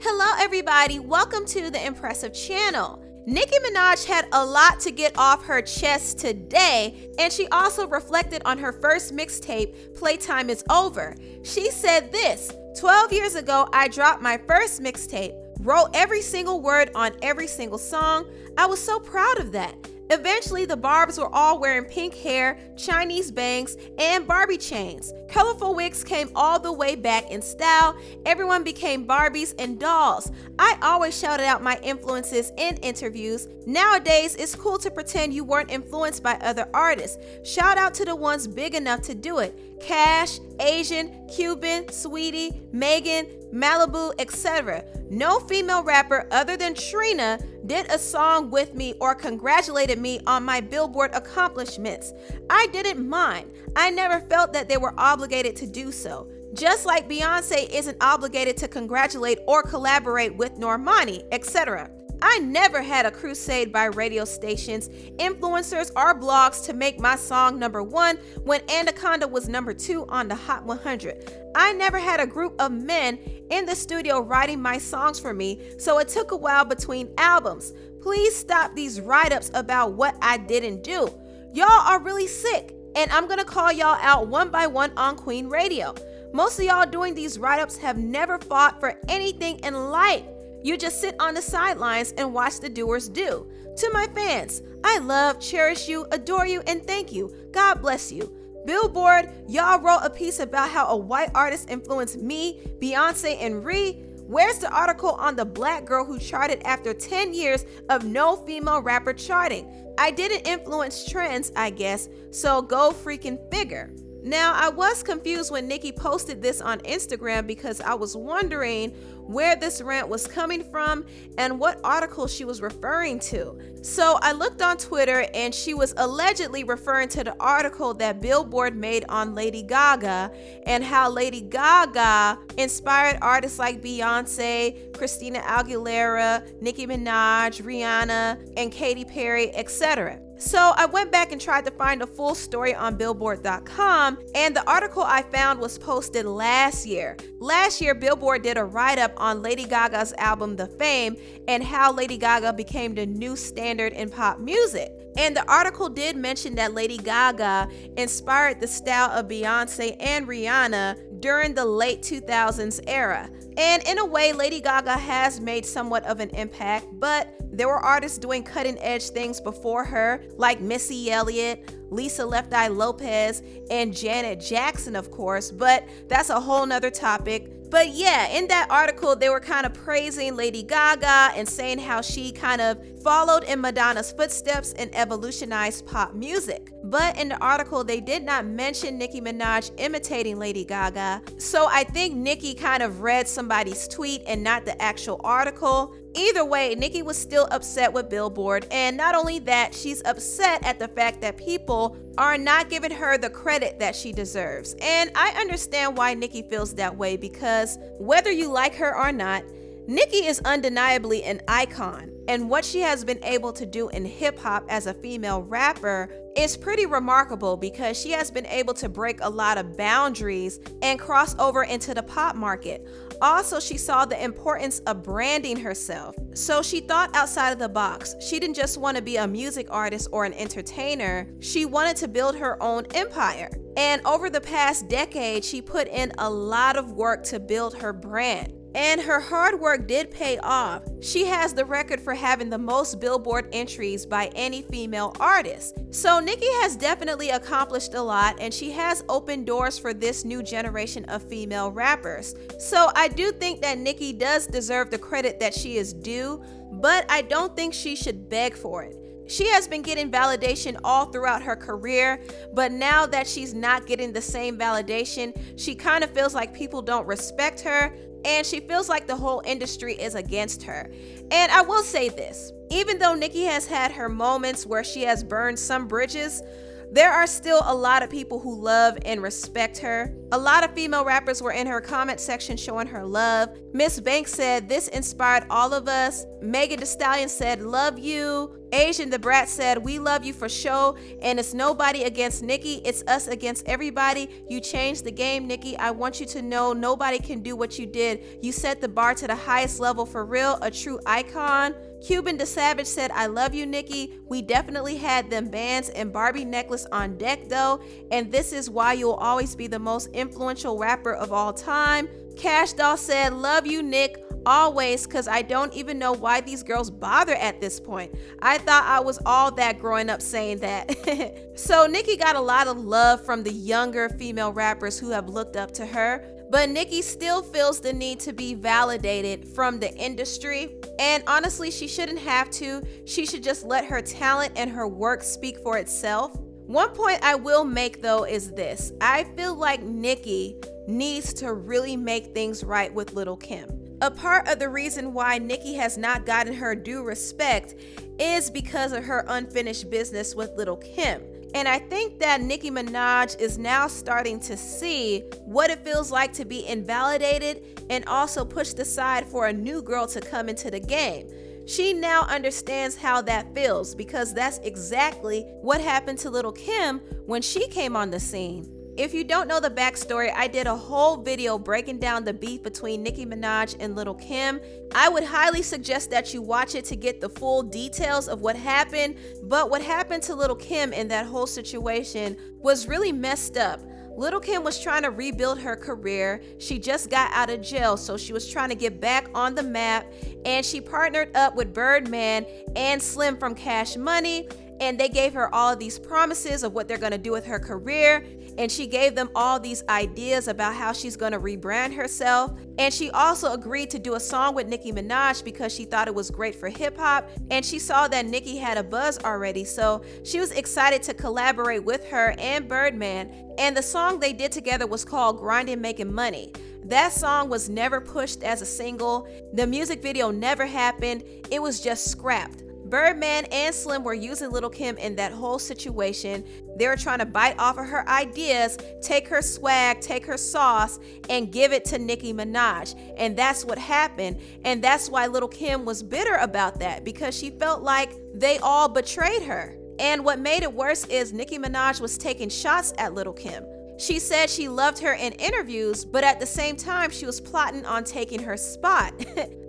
Hello everybody, welcome to the Empressive channel. Nicki Minaj had a lot to get off her chest today, and she also reflected on her first mixtape, Playtime Is Over. She said this: 12 years ago, I dropped my first mixtape, wrote every single word on every single song. I was so proud of that. Eventually, the Barbs were all wearing pink hair, Chinese bangs, and Barbie chains. Colorful wigs came all the way back in style. Everyone became Barbies and dolls. I always shouted out my influences in interviews. Nowadays, it's cool to pretend you weren't influenced by other artists. Shout out to the ones big enough to do it. Cash, Asian, Cuban, Sweetie, Megan, Malibu, etc. No female rapper other than Trina did a song with me or congratulated me on my Billboard accomplishments. I didn't mind. I never felt that they were obligated to do so. Just like Beyonce isn't obligated to congratulate or collaborate with Normani, etc. I never had a crusade by radio stations, influencers, or blogs to make my song #1 when Anaconda was #2 on the Hot 100. I never had a group of men in the studio writing my songs for me, so it took a while between albums. Please stop these write-ups about what I didn't do. Y'all are really sick, and I'm gonna call y'all out one by one on Queen Radio. Most of y'all doing these write-ups have never fought for anything in life. You just sit on the sidelines and watch the doers do. To my fans, I love, cherish you, adore you, and thank you. God bless you. Billboard, y'all wrote a piece about how a white artist influenced me, Beyonce, and Ree. Where's the article on the black girl who charted after 10 years of no female rapper charting? I didn't influence trends, I guess, so go freaking figure. Now, I was confused when Nicki posted this on Instagram because I was wondering where this rant was coming from and what article she was referring to. So I looked on Twitter and she was allegedly referring to the article that Billboard made on Lady Gaga and how Lady Gaga inspired artists like Beyonce, Christina Aguilera, Nicki Minaj, Rihanna, and Katy Perry, etc. So I went back and tried to find a full story on Billboard.com, and the article I found was posted last year. Last year, Billboard did a write-up on Lady Gaga's album The Fame and how Lady Gaga became the new standard in pop music. And the article did mention that Lady Gaga inspired the style of Beyonce and Rihanna during the late 2000s era. And in a way, Lady Gaga has made somewhat of an impact, but there were artists doing cutting-edge things before her, like Missy Elliott, Lisa Left Eye Lopez, and Janet Jackson, of course, but that's a whole nother topic. But yeah, in that article, they were kind of praising Lady Gaga and saying how she kind of followed in Madonna's footsteps and evolutionized pop music. But in the article, they did not mention Nicki Minaj imitating Lady Gaga. So I think Nicki kind of read somebody's tweet and not the actual article. Either way, Nicki was still upset with Billboard, and not only that, she's upset at the fact that people are not giving her the credit that she deserves. And I understand why Nicki feels that way, because whether you like her or not, Nicki is undeniably an icon, and what she has been able to do in hip-hop as a female rapper is pretty remarkable because she has been able to break a lot of boundaries and cross over into the pop market. Also, she saw the importance of branding herself, so she thought outside of the box. She didn't just want to be a music artist or an entertainer, she wanted to build her own empire. And over the past decade, she put in a lot of work to build her brand. And her hard work did pay off. She has the record for having the most Billboard entries by any female artist. So Nicki has definitely accomplished a lot, and she has opened doors for this new generation of female rappers. So I do think that Nicki does deserve the credit that she is due, but I don't think she should beg for it. She has been getting validation all throughout her career, but now that she's not getting the same validation, she kind of feels like people don't respect her, and she feels like the whole industry is against her. And I will say this, even though Nicki has had her moments where she has burned some bridges, there are still a lot of people who love and respect her. A lot of female rappers were in her comment section showing her love. Miss Banks said, "This inspired all of us." Megan Thee Stallion said, "Love you." Asian the Brat said, "We love you for show, and it's nobody against Nicki, it's us against everybody. You changed the game, Nicki. I want you to know nobody can do what you did. You set the bar to the highest level for real, a true icon." Cuban the Savage said, "I love you, Nicki. We definitely had them bands and Barbie necklace on deck though, and this is why you'll always be the most influential rapper of all time." Cash Doll said, "Love you, Nick. Always, cause I don't even know why these girls bother at this point. I thought I was all that growing up saying that." So Nicki got a lot of love from the younger female rappers who have looked up to her, but Nicki still feels the need to be validated from the industry. And honestly, she shouldn't have to. She should just let her talent and her work speak for itself. One point I will make though is this. I feel like Nicki needs to really make things right with Lil' Kim. A part of the reason why Nicki has not gotten her due respect is because of her unfinished business with Lil' Kim. And I think that Nicki Minaj is now starting to see what it feels like to be invalidated and also pushed aside for a new girl to come into the game. She now understands how that feels because that's exactly what happened to Lil' Kim when she came on the scene. If you don't know the backstory, I did a whole video breaking down the beef between Nicki Minaj and Lil' Kim. I would highly suggest that you watch it to get the full details of what happened, but what happened to Lil' Kim in that whole situation was really messed up. Lil' Kim was trying to rebuild her career. She just got out of jail, so she was trying to get back on the map, and she partnered up with Birdman and Slim from Cash Money, and they gave her all of these promises of what they're going to do with her career, and she gave them all these ideas about how she's going to rebrand herself. And she also agreed to do a song with Nicki Minaj because she thought it was great for hip hop, and she saw that Nicki had a buzz already, so she was excited to collaborate with her and Birdman. And the song they did together was called Grindin' Making Money. That song was never pushed as a single. The music video never happened. It was just scrapped. Birdman and Slim were using Lil' Kim in that whole situation. They were trying to bite off of her ideas, take her swag, take her sauce, and give it to Nicki Minaj. And that's what happened. And that's why Lil' Kim was bitter about that, because she felt like they all betrayed her. And what made it worse is Nicki Minaj was taking shots at Lil' Kim. She said she loved her in interviews, but at the same time, she was plotting on taking her spot.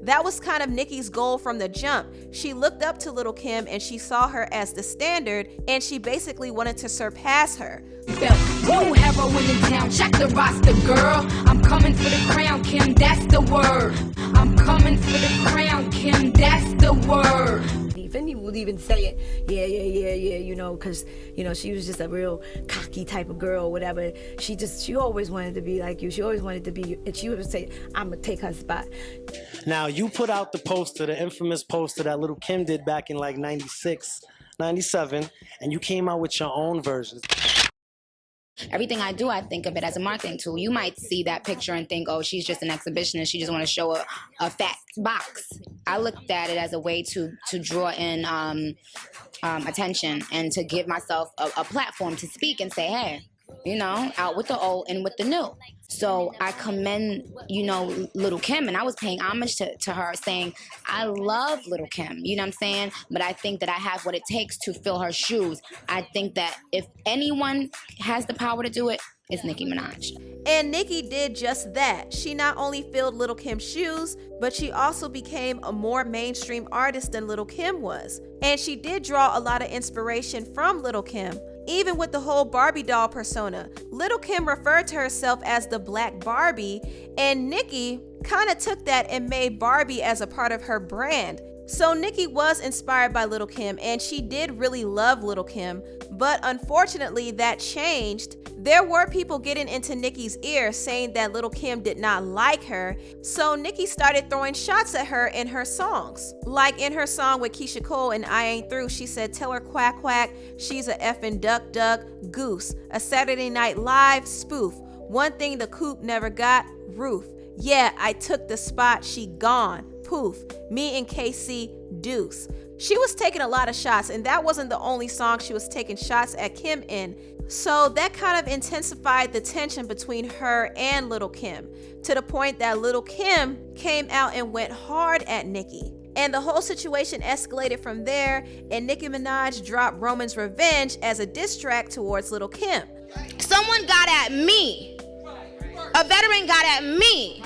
That was kind of Nicki's goal from the jump. She looked up to Lil' Kim and she saw her as the standard, and she basically wanted to surpass her. Woo, heroin in town, check the roster, girl. I'm coming for the crown, Kim, that's the word. I'm coming for the crown, Kim, that's the word. Fendi would even say it, yeah, you know, because, you know, she was just a real cocky type of girl, whatever. She always wanted to be like you. She always wanted to be, and she would say, I'm going to take her spot. Now, you put out the poster, the infamous poster that Lil' Kim did back in like 96, 97, and you came out with your own version. Everything I do, I think of it as a marketing tool. You might see that picture and think, oh, she's just an exhibitionist. She just want to show a fat box. I looked at it as a way to draw in attention and to give myself a platform to speak and say, hey, you know, out with the old and with the new. So I commend, you know, Lil' Kim, and I was paying homage to her, saying, I love Lil' Kim, you know what I'm saying? But I think that I have what it takes to fill her shoes. I think that if anyone has the power to do it, it's Nicki Minaj. And Nicki did just that. She not only filled Lil' Kim's shoes, but she also became a more mainstream artist than Lil' Kim was. And she did draw a lot of inspiration from Lil' Kim. Even with the whole Barbie doll persona, Lil' Kim referred to herself as the Black Barbie, and Nicki kind of took that and made Barbie as a part of her brand. So Nicki was inspired by Lil' Kim, and she did really love Lil' Kim, but unfortunately that changed. There were people getting into Nicki's ear saying that Lil' Kim did not like her, so Nicki started throwing shots at her in her songs. Like in her song with Keisha Cole and I Ain't Through, she said, tell her quack quack, she's a effing duck duck, goose, a Saturday Night Live spoof, one thing the coop never got, roof. Yeah, I took the spot, she gone. Poof, me and KC, deuce. She was taking a lot of shots, and that wasn't the only song she was taking shots at Kim in. So that kind of intensified the tension between her and Lil' Kim, to the point that Lil' Kim came out and went hard at Nicki. And the whole situation escalated from there, and Nicki Minaj dropped Roman's Revenge as a diss track towards Lil' Kim. Someone got at me. A veteran got at me.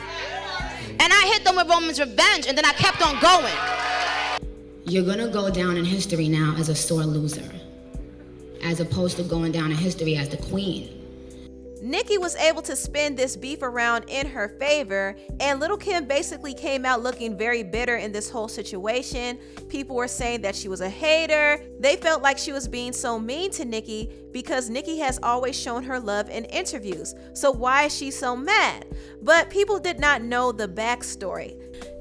And I hit them with Roman's Revenge, and then I kept on going. You're gonna go down in history now as a sore loser, as opposed to going down in history as the queen. Nicki was able to spin this beef around in her favor, and Lil' Kim basically came out looking very bitter in this whole situation. People were saying that she was a hater. They felt like she was being so mean to Nicki because Nicki has always shown her love in interviews. So why is she so mad? But people did not know the backstory.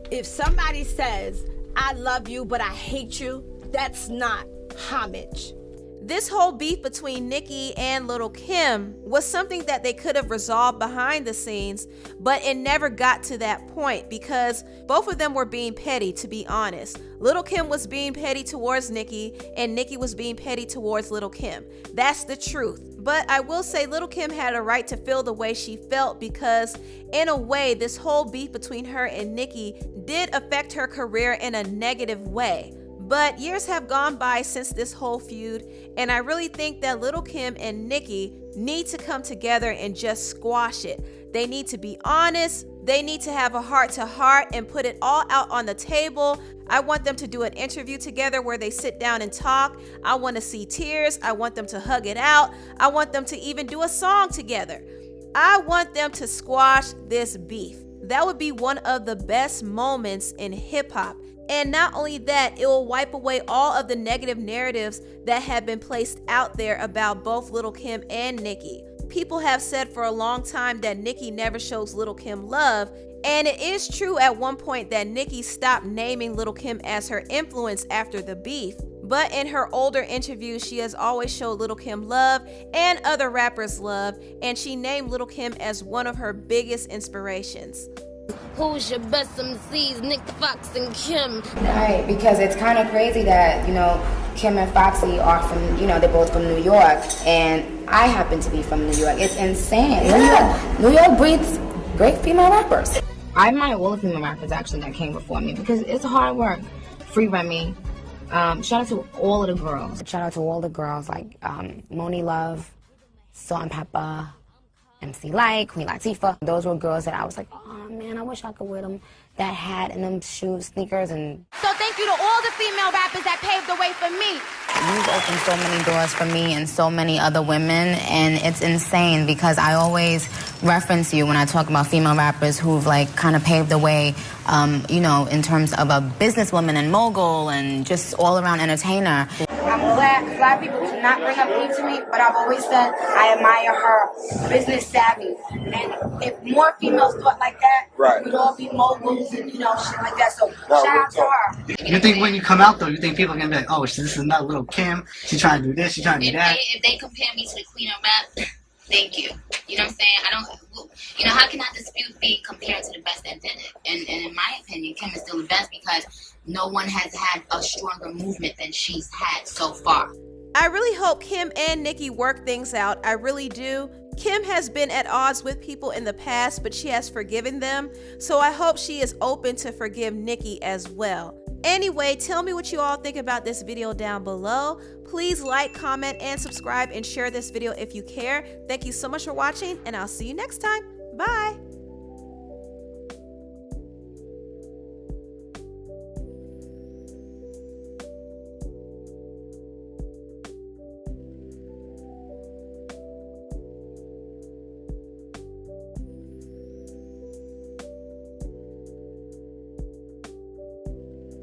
If somebody says, I love you, but I hate you, that's not homage. This whole beef between Nicki and Lil' Kim was something that they could have resolved behind the scenes, but it never got to that point because both of them were being petty, to be honest. Lil' Kim was being petty towards Nicki, and Nicki was being petty towards Lil' Kim. That's the truth. But I will say Lil' Kim had a right to feel the way she felt because, in a way, this whole beef between her and Nicki did affect her career in a negative way. But years have gone by since this whole feud, and I really think that Lil' Kim and Nicki need to come together and just squash it. They need to be honest. They need to have a heart-to-heart and put it all out on the table. I want them to do an interview together where they sit down and talk. I want to see tears. I want them to hug it out. I want them to even do a song together. I want them to squash this beef. That would be one of the best moments in hip-hop. And not only that, it will wipe away all of the negative narratives that have been placed out there about both Lil' Kim and Nicki. People have said for a long time that Nicki never shows Lil' Kim love, and it is true at one point that Nicki stopped naming Lil' Kim as her influence after the beef. But in her older interviews, she has always showed Lil' Kim love and other rappers love, and she named Lil' Kim as one of her biggest inspirations. Who's your best MCs, Nick Fox and Kim? Right, because it's kind of crazy that, Kim and Foxy are from, they're both from New York, and I happen to be from New York. It's insane. Yeah. New York breeds great female rappers. I admire all the female rappers, actually, that came before me, because it's hard work. Free Remy. Shout out to all of the girls. Shout out to all the girls, like Moni Love, Salt and Pepper, MC Light, Queen Latifah. Those were girls that I was like, oh man, I wish I could wear them, that hat and them shoes, sneakers. And So thank you to all the female rappers that paved the way for me. you've opened so many doors for me and so many other women, and it's insane because I always reference you when I talk about female rappers who've kind of paved the way, in terms of a businesswoman and mogul and just all around entertainer. I'm glad, because a lot of people do not bring up Eve to me, but I've always said I admire her business savvy. And if more females thought like that, we'd all be moguls and, shit like that. So shout out to her. You think when you come out, though, you think people are going to be like, oh, this is not Lil' Kim. She's trying to do this, she's trying to do that. If they compare me to the queen of rap, thank you. You know what I'm saying? How can I dispute being compared to the best that did it? And in my opinion, Kim is still the best because no one has had a stronger movement than she's had so far. I really hope Kim and Nicki work things out. I really do. Kim has been at odds with people in the past, but she has forgiven them. So I hope she is open to forgive Nicki as well. Anyway, tell me what you all think about this video down below. Please like, comment, and subscribe and share this video if you care. Thank you so much for watching, and I'll see you next time. Bye.